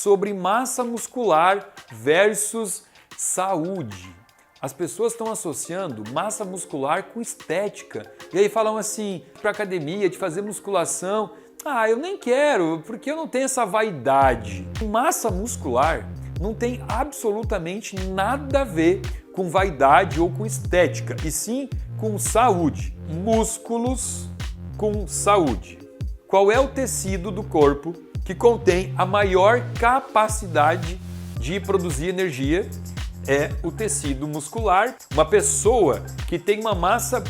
sobre massa muscular versus saúde. As pessoas estão associando massa muscular com estética. E aí falam assim, para academia, de fazer musculação. Ah, eu nem quero, porque eu não tenho essa vaidade. Massa muscular não tem absolutamente nada a ver com vaidade ou com estética, e sim com saúde. Músculos com saúde. Qual é o tecido do corpo que contém a maior capacidade de produzir energia? É o tecido muscular. Uma pessoa que tem uma massa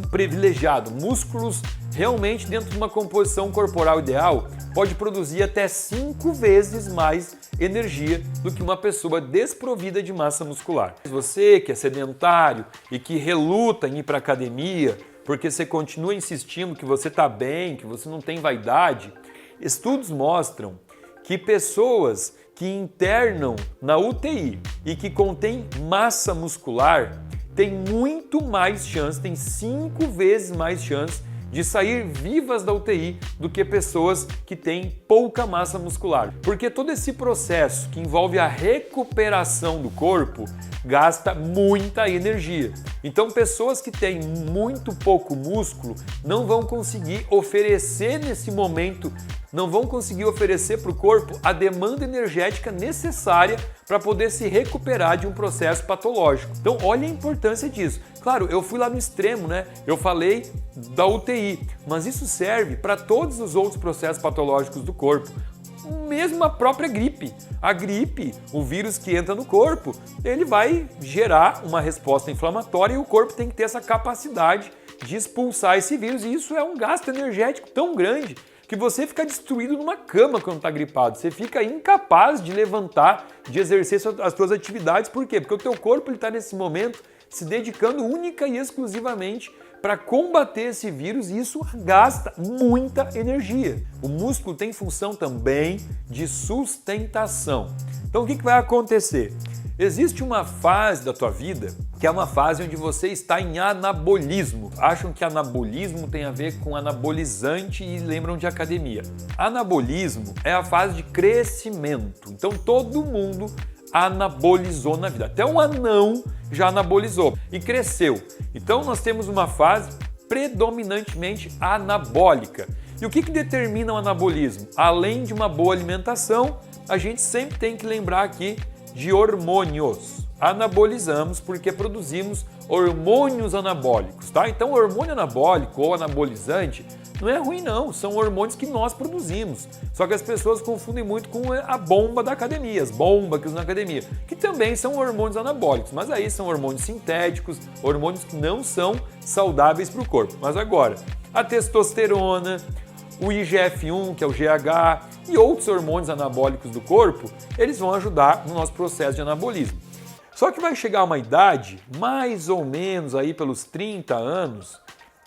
privilegiada, músculos realmente dentro de uma composição corporal ideal, pode produzir até 5 vezes mais energia do que uma pessoa desprovida de massa muscular. Você que é sedentário e que reluta em ir para a academia porque você continua insistindo que você está bem, que você não tem vaidade, estudos mostram que pessoas que internam na UTI e que contêm massa muscular têm muito mais chance, têm 5 vezes mais chance de sair vivas da UTI do que pessoas que têm pouca massa muscular. Porque todo esse processo que envolve a recuperação do corpo gasta muita energia. Então pessoas que têm muito pouco músculo não vão conseguir oferecer nesse momento, não vão conseguir oferecer para o corpo a demanda energética necessária para poder se recuperar de um processo patológico. Então olha a importância disso. Claro, eu fui lá no extremo, né? Eu falei da UTI, mas isso serve para todos os outros processos patológicos do corpo. Mesmo a própria gripe. A gripe, o vírus que entra no corpo, ele vai gerar uma resposta inflamatória e o corpo tem que ter essa capacidade de expulsar esse vírus. E isso é um gasto energético tão grande que você fica destruído numa cama quando está gripado. Você fica incapaz de levantar, de exercer as suas atividades. Por quê? Porque o teu corpo está nesse momento se dedicando única e exclusivamente para combater esse vírus e isso gasta muita energia. O músculo tem função também de sustentação. Então o que vai acontecer? Existe uma fase da tua vida que é uma fase onde você está em anabolismo. Acham que anabolismo tem a ver com anabolizante e lembram de academia. Anabolismo é a fase de crescimento. Então todo mundo anabolizou na vida. Até um anão já anabolizou e cresceu. Então nós temos uma fase predominantemente anabólica. E o que determina o anabolismo? Além de uma boa alimentação, a gente sempre tem que lembrar aqui de hormônios. Anabolizamos porque produzimos hormônios anabólicos, tá? Então o hormônio anabólico ou anabolizante não é ruim não, são hormônios que nós produzimos. Só que as pessoas confundem muito com a bomba da academia, as bombas que usam na academia, que também são hormônios anabólicos, mas aí são hormônios sintéticos, hormônios que não são saudáveis para o corpo. Mas agora, a testosterona, o IGF-1, que é o GH, e outros hormônios anabólicos do corpo, eles vão ajudar no nosso processo de anabolismo. Só que vai chegar uma idade, mais ou menos aí pelos 30 anos,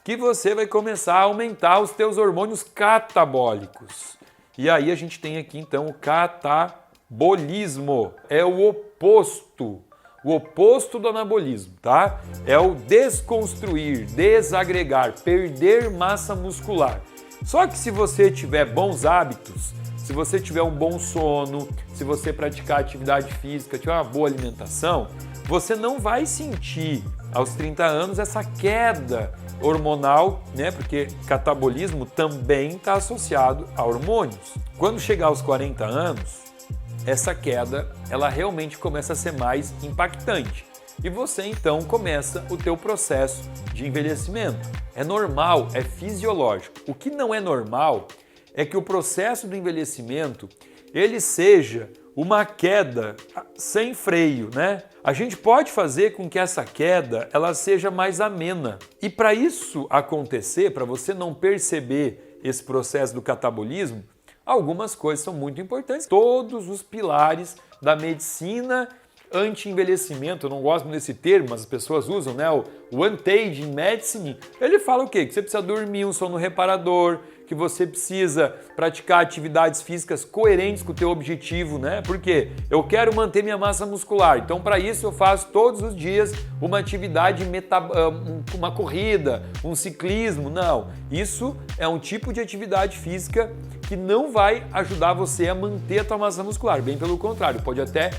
que você vai começar a aumentar os teus hormônios catabólicos. E aí a gente tem aqui então o catabolismo, é o oposto do anabolismo, tá? É o desconstruir, desagregar, perder massa muscular. Só que se você tiver bons hábitos, se você tiver um bom sono, se você praticar atividade física, tiver uma boa alimentação, você não vai sentir aos 30 anos essa queda hormonal, né? Porque catabolismo também está associado a hormônios. Quando chegar aos 40 anos, essa queda ela realmente começa a ser mais impactante. E você então começa o teu processo de envelhecimento. É normal, é fisiológico. O que não é normal é que o processo do envelhecimento ele seja uma queda sem freio, né? A gente pode fazer com que essa queda ela seja mais amena. E para isso acontecer, para você não perceber esse processo do catabolismo, algumas coisas são muito importantes. Todos os pilares da medicina anti-envelhecimento, eu não gosto muito desse termo, mas as pessoas usam, né? O anti-aging medicine, ele fala o quê? Que você precisa dormir um sono reparador, que você precisa praticar atividades físicas coerentes com o teu objetivo, né? Porque eu quero manter minha massa muscular, então para isso eu faço todos os dias uma atividade, uma corrida, um ciclismo, não. Isso é um tipo de atividade física que não vai ajudar você a manter a tua massa muscular, bem pelo contrário, pode até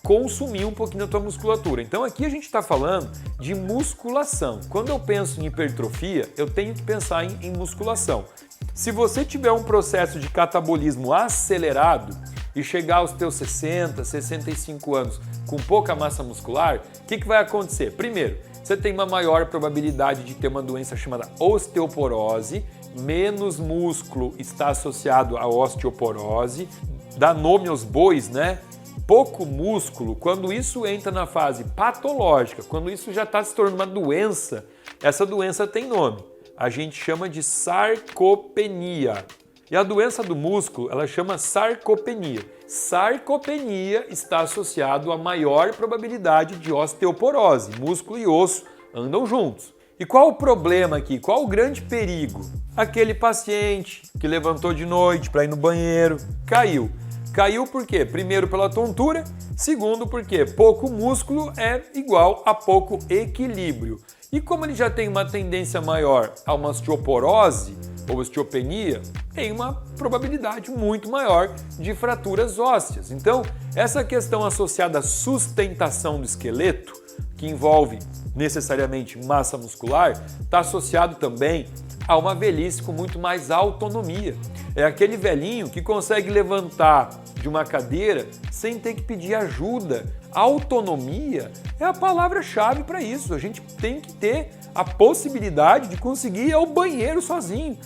consumir um pouquinho da tua musculatura. Então aqui a gente está falando de musculação. Quando eu penso em hipertrofia, eu tenho que pensar em musculação. Se você tiver um processo de catabolismo acelerado e chegar aos teus 60, 65 anos com pouca massa muscular, o que vai acontecer? Primeiro, você tem uma maior probabilidade de ter uma doença chamada osteoporose, menos músculo está associado à osteoporose, dá nome aos bois, né? Pouco músculo, quando isso entra na fase patológica, quando isso já está se tornando uma doença, essa doença tem nome. A gente chama de sarcopenia. E a doença do músculo, ela chama sarcopenia. Sarcopenia está associado a maior probabilidade de osteoporose. Músculo e osso andam juntos. E qual o problema aqui? Qual o grande perigo? Aquele paciente que levantou de noite para ir no banheiro, caiu. Caiu por quê? Primeiro pela tontura, segundo porque pouco músculo é igual a pouco equilíbrio. E como ele já tem uma tendência maior a uma osteoporose ou osteopenia, tem uma probabilidade muito maior de fraturas ósseas. Então, essa questão associada à sustentação do esqueleto, que envolve necessariamente massa muscular, está associado também a uma velhice com muito mais autonomia. É aquele velhinho que consegue levantar de uma cadeira sem ter que pedir ajuda. Autonomia é a palavra-chave para isso. A gente tem que ter a possibilidade de conseguir ir ao banheiro sozinho,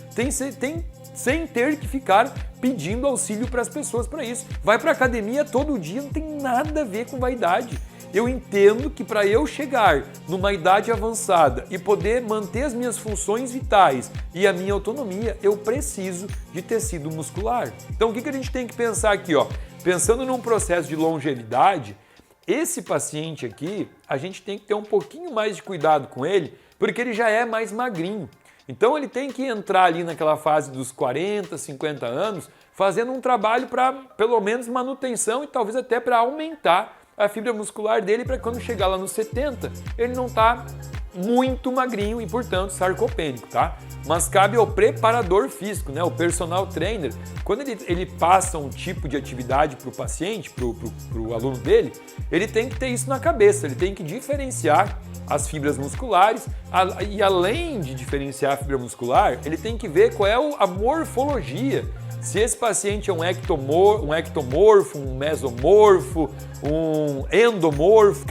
sem ter que ficar pedindo auxílio para as pessoas para isso. Vai para a academia todo dia, não tem nada a ver com vaidade. Eu entendo que para eu chegar numa idade avançada e poder manter as minhas funções vitais e a minha autonomia, eu preciso de tecido muscular. Então o que a gente tem que pensar aqui? Pensando num processo de longevidade, esse paciente aqui, a gente tem que ter um pouquinho mais de cuidado com ele, porque ele já é mais magrinho. Então ele tem que entrar ali naquela fase dos 40, 50 anos, fazendo um trabalho para, pelo menos, manutenção e talvez até para aumentar a fibra muscular dele para quando chegar lá nos 70, ele não tá muito magrinho e, portanto, sarcopênico, tá? Mas cabe ao preparador físico, né? O personal trainer, quando ele passa um tipo de atividade para o paciente, para o aluno dele, ele tem que ter isso na cabeça, ele tem que diferenciar as fibras musculares e, além de diferenciar a fibra muscular, ele tem que ver qual é a morfologia. Se esse paciente é um ectomorfo, um mesomorfo, um endomorfo,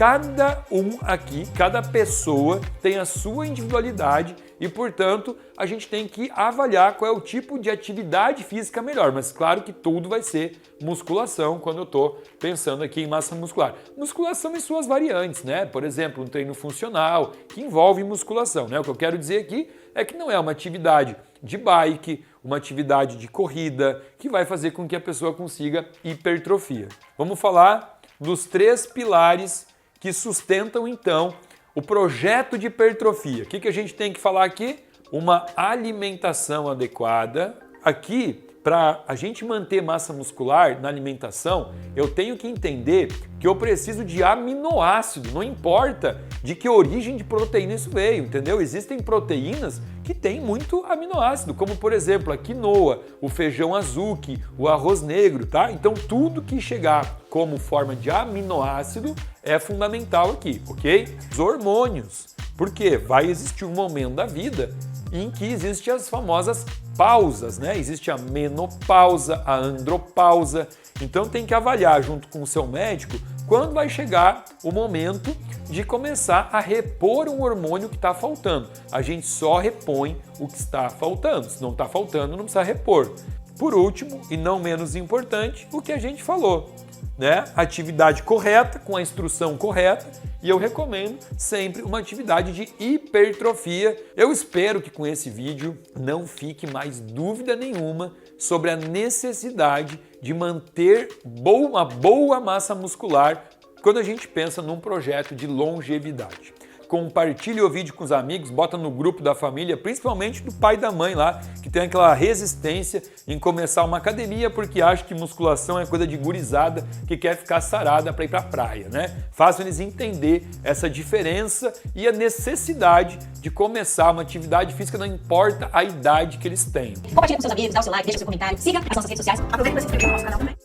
cada pessoa tem a sua individualidade e, portanto, a gente tem que avaliar qual é o tipo de atividade física melhor. Mas claro que tudo vai ser musculação quando eu estou pensando aqui em massa muscular. Musculação e suas variantes, né? Por exemplo, um treino funcional que envolve musculação, né? O que eu quero dizer aqui é que não é uma atividade de bike, uma atividade de corrida, que vai fazer com que a pessoa consiga hipertrofia. Vamos falar dos 3 pilares que sustentam, então, o projeto de hipertrofia. O que a gente tem que falar aqui? Uma alimentação adequada. Aqui, para a gente manter massa muscular na alimentação, eu tenho que entender que eu preciso de aminoácido, não importa de que origem de proteína isso veio, entendeu? Existem proteínas que têm muito aminoácido, como por exemplo a quinoa, o feijão azuki, o arroz negro, tá? Então tudo que chegar como forma de aminoácido é fundamental aqui, ok? Os hormônios, porque vai existir um momento da vida em que existem as famosas pausas, né? Existe a menopausa, a andropausa. Então tem que avaliar junto com o seu médico quando vai chegar o momento de começar a repor um hormônio que está faltando. A gente só repõe o que está faltando. Se não está faltando, não precisa repor. Por último, e não menos importante, o que a gente falou, né? Atividade correta, com a instrução correta, e eu recomendo sempre uma atividade de hipertrofia. Eu espero que com esse vídeo não fique mais dúvida nenhuma sobre a necessidade de manter uma boa massa muscular quando a gente pensa num projeto de longevidade. compartilhe o vídeo com os amigos, bota no grupo da família, principalmente do pai e da mãe lá, que tem aquela resistência em começar uma academia porque acha que musculação é coisa de gurizada que quer ficar sarada para ir para a praia, né? Façam eles entender essa diferença e a necessidade de começar uma atividade física, não importa a idade que eles têm. Compartilhe com seus amigos, dá o seu like, deixa o seu comentário, siga as nossas redes sociais. Aproveita para se inscrever no nosso canal também.